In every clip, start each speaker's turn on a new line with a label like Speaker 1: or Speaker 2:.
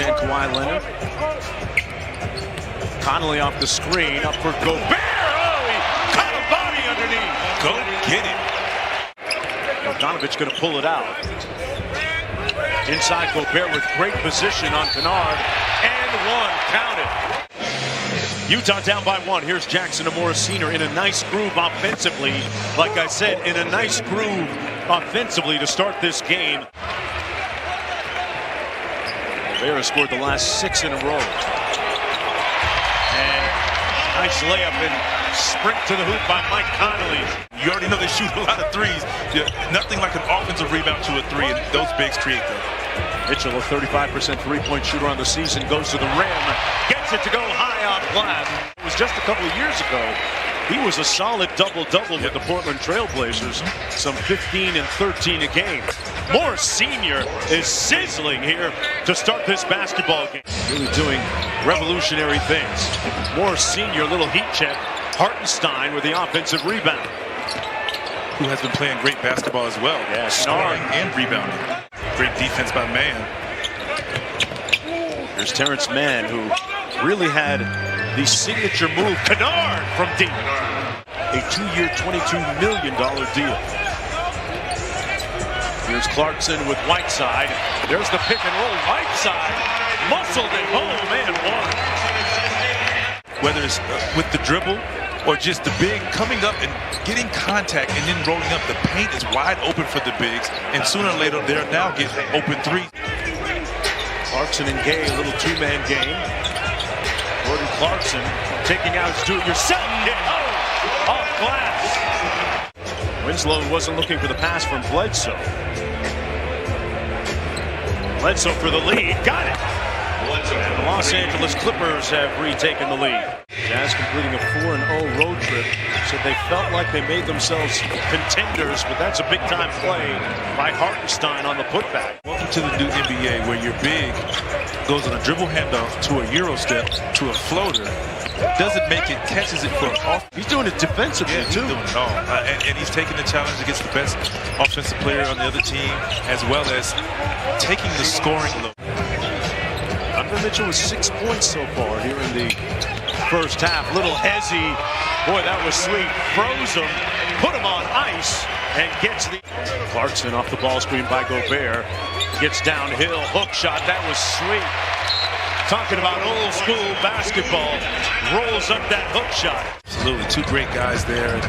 Speaker 1: man Kawhi Leonard. Connolly off the screen, up for Gobert. Oh, he caught a body underneath.
Speaker 2: Go get it.
Speaker 1: Bogdanovich going to pull it out. Inside Gobert with great position on Kennard. And one, counted. Utah down by one. Here's Jackson Amora Sr. in a nice groove offensively. Like I said, in a nice groove offensively to start this game. Gobert has scored the last 6 in a row. And nice layup and sprint to the hoop by Mike Connolly.
Speaker 2: You already know they shoot a lot of threes. Nothing like an offensive rebound to a three, and those bigs create them.
Speaker 1: Mitchell, a 35% three-point shooter on the season, goes to the rim, gets it to go high off glass. It was just a couple of years ago. He was a solid double-double with the Portland Trailblazers, some 15 and 13 a game. Morris Sr. is sizzling here to start this basketball game. Really doing revolutionary things. Morris Sr., little heat check. Hartenstein with the offensive rebound.
Speaker 2: Who has been playing great basketball as well.
Speaker 1: Yeah,
Speaker 2: scoring and rebounding. Great defense by Mann.
Speaker 1: Here's Terrence Mann, who really had the signature move. Kennard from deep. A 2-year, $22 million deal. Here's Clarkson with Whiteside. There's the pick and roll. Whiteside muscled it home and one.
Speaker 2: Whether it's with the dribble or just the big coming up and getting contact and then rolling up, the paint is wide open for the bigs, and sooner or later they're now getting open threes.
Speaker 1: Clarkson and Gay, a little two-man game. Jordan Clarkson taking out his do-it-yourself hit. Oh, off glass. Winslow wasn't looking for the pass from Bledsoe. Bledsoe for the lead, got it. And the Los Angeles Clippers have retaken the lead. Jazz completing a 4-0 road trip. Said they felt like they made themselves contenders, but that's a big-time play by Hartenstein on the putback.
Speaker 2: Welcome to the new NBA, where your big goes on a dribble handoff to a Euro step to a floater. Doesn't make it, catches it for off.
Speaker 1: He's doing it defensively, too.
Speaker 2: He's doing it all. And he's taking the challenge against the best offensive player on the other team, as well as taking the scoring load.
Speaker 1: Donovan Mitchell with 6 points so far here in the first half. Little hezzy. Boy, that was sweet. Froze him, put him on ice, and gets the... Clarkson off the ball screen by Gobert. Gets downhill, hook shot. That was sweet. Talking about old school basketball. Rolls up that hook shot.
Speaker 2: Absolutely, two great guys there.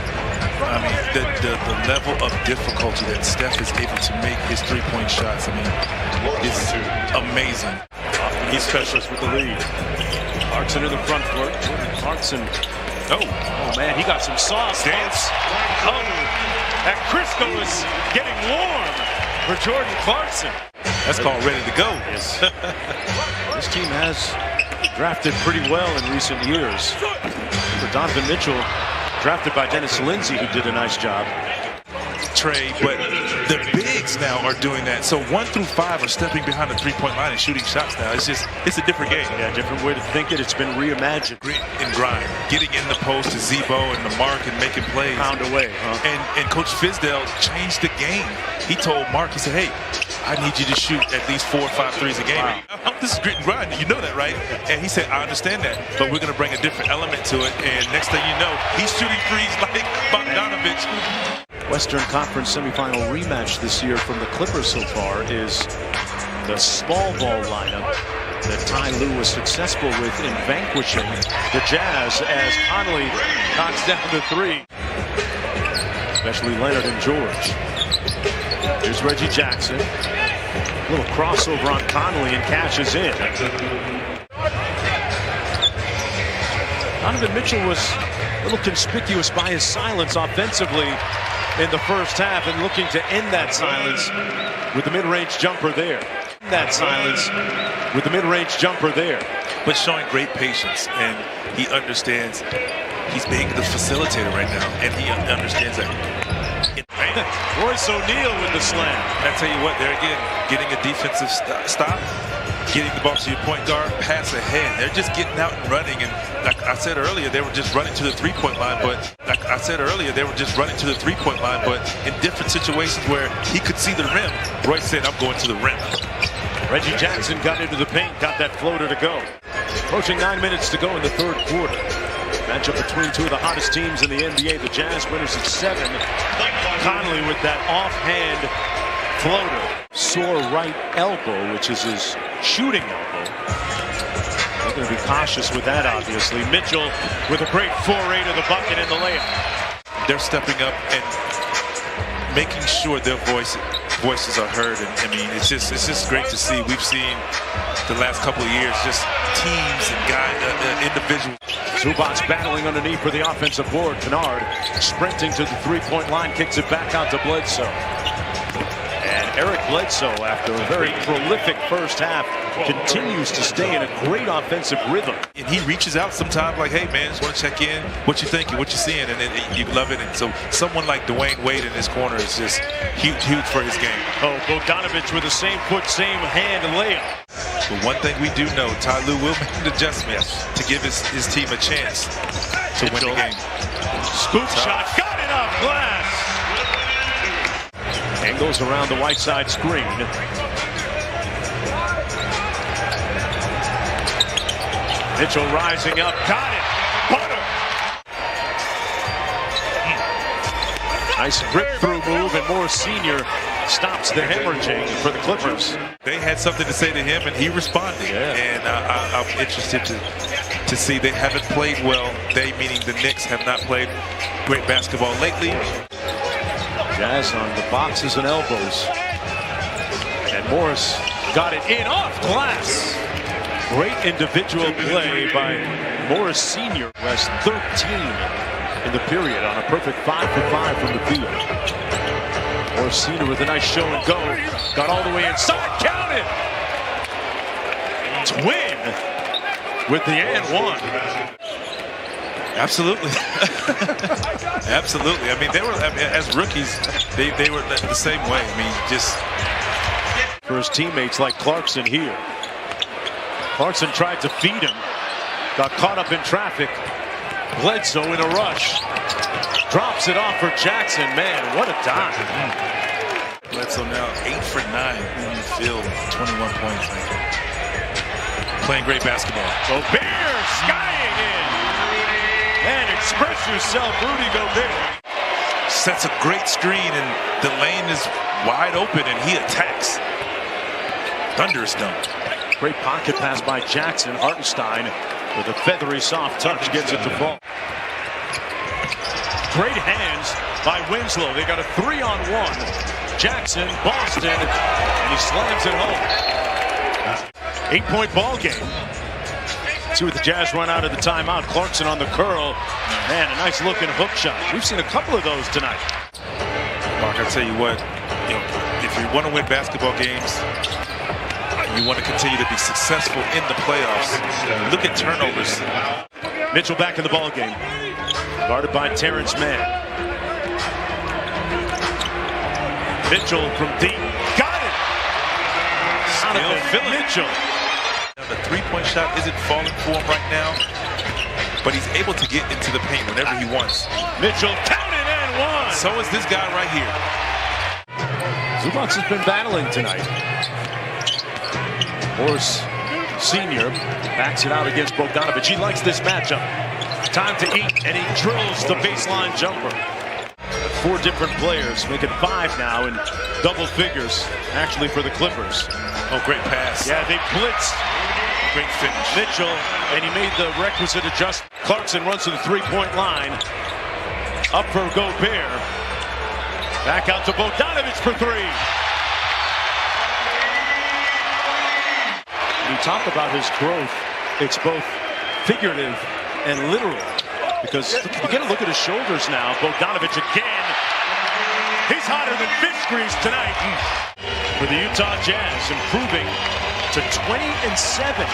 Speaker 2: I mean, the level of difficulty that Steph is able to make his three-point shots, I mean, it's amazing.
Speaker 1: He's specialist with the lead. Clarkson in the front court. Clarkson. Oh man, he got some sauce.
Speaker 2: Dance.
Speaker 1: Oh, that Crisco is getting warm for Jordan Clarkson.
Speaker 2: That's called ready to go.
Speaker 1: Yes. This team has drafted pretty well in recent years. For Donovan Mitchell, drafted by Dennis Lindsey, who did a nice job.
Speaker 2: Trey, but the bigs now are doing that. So 1 through 5 are stepping behind the three-point line and shooting shots now. It's a different game.
Speaker 1: Yeah, different way to think it. It's been reimagined.
Speaker 2: Grit and grind. Getting in the post to Zebo and the mark and making plays.
Speaker 1: Pound away, huh?
Speaker 2: And Coach Fizdale changed the game. He told Mark, he said, hey, I need you to shoot at least 4 or 5 threes a game. Wow. This is grit and grind. You know that, right? And he said, I understand that, but we're going to bring a different element to it. And next thing you know, he's shooting threes like Bogdanovich.
Speaker 1: Western Conference semifinal rematch this year from the Clippers so far is the small ball lineup that Ty Lue was successful with in vanquishing the Jazz as Connolly knocks down the three. Especially Leonard and George. Here's Reggie Jackson. A little crossover on Connolly and cashes in. Donovan Mitchell was a little conspicuous by his silence offensively in the first half, and looking to end that silence with the mid-range jumper there.
Speaker 2: But showing great patience, and he understands he's being the facilitator right now, and he understands that.
Speaker 1: Royce O'Neal with the slam.
Speaker 2: I tell you what, there again, getting a defensive stop, getting the ball to your point guard, pass ahead. They're just getting out and running, and like I said earlier, they were just running to the three-point line, but in different situations where he could see the rim, Royce said, I'm going to the rim.
Speaker 1: Reggie Jackson got into the paint, got that floater to go. Approaching 9 minutes to go in the third quarter. Matchup between two of the hottest teams in the NBA. The Jazz winners at 7. Conley with that offhand floater. Sore right elbow, which is his shooting elbow. They're going to be cautious with that, obviously. Mitchell with a great foray to the bucket and the layup.
Speaker 2: They're stepping up and making sure their voices are heard. And I mean, it's just great to see. We've seen the last couple of years just teams and guys, individuals.
Speaker 1: Zubac's battling underneath for the offensive board. Kennard sprinting to the three-point line, kicks it back out to Bledsoe. And Eric Bledsoe, after a very prolific first half, continues to stay in a great offensive rhythm.
Speaker 2: And he reaches out sometimes like, hey, man, just want to check in. What you thinking? What you seeing? And you love it. And so someone like Dwayne Wade in his corner is just huge for his game.
Speaker 1: Oh, Bogdanovich with the same foot, same hand layup.
Speaker 2: But one thing we do know, Ty Lue will make an adjustment to give his team a chance to win the game.
Speaker 1: Scoop shot, got it off glass. And goes around the right side screen. Mitchell rising up, got it. Butter. Nice rip-through move, and Morris Sr. stops the hemorrhaging for the Clippers.
Speaker 2: They had something to say to him, and he responded.
Speaker 1: Yeah.
Speaker 2: And I'm interested to see they haven't played well. They, meaning the Knicks, have not played great basketball lately.
Speaker 1: Jazz on the boxes and elbows. And Morris got it in off glass. Great individual play by Morris Sr. who has 13 in the period on a perfect 5 for 5 from the field. Morris Sr. with a nice show and go. Got all the way inside. Count it! Twin with the and one.
Speaker 2: Absolutely. Absolutely. I mean, they were, as rookies, they were the same way. I mean, just
Speaker 1: for his teammates like Clarkson here. Clarkson tried to feed him. Got caught up in traffic. Bledsoe in a rush. Drops it off for Jackson. Man, what a dime.
Speaker 2: Bledsoe now 8 for 9 in the field, 21 points. Playing great basketball.
Speaker 1: Gobert skying in. And express yourself, Rudy Gobert.
Speaker 2: Sets a great screen, and the lane is wide open, and he attacks. Thunderous dunk.
Speaker 1: Great pocket pass by Jackson. Hartenstein with a feathery soft touch gets it to fall. Great hands by Winslow. They got a 3-on-1. Jackson, Boston, and he slams it home. 8-point ball game. See what the Jazz run out of the timeout. Clarkson on the curl. Man, a nice looking hook shot. We've seen a couple of those tonight.
Speaker 2: Mark, I tell you what, if you want to win basketball games, you want to continue to be successful in the playoffs. Look at turnovers.
Speaker 1: Mitchell back in the ball game. Guarded by Terrence Mann. Mitchell from deep. Got it!
Speaker 2: Still
Speaker 1: Mitchell.
Speaker 2: The three-point shot isn't falling for him right now, but he's able to get into the paint whenever he wants.
Speaker 1: Mitchell counted and one.
Speaker 2: So is this guy right here.
Speaker 1: Zubac has been battling tonight. Morris Sr. backs it out against Bogdanovich. He likes this matchup. Time to eat, and he drills the baseline jumper. 4 different players, make it 5 now in double figures, actually, for the Clippers.
Speaker 2: Oh, great pass.
Speaker 1: Yeah, they blitzed.
Speaker 2: Great finish.
Speaker 1: Mitchell, and he made the requisite adjustment. Clarkson runs to the three-point line. Up for Gobert. Back out to Bogdanovich for 3. When you talk about his growth, it's both figurative and literal. Because you get a look at his shoulders now. Bogdanovich again. He's hotter than fish grease tonight. For the Utah Jazz, improving to 20-7.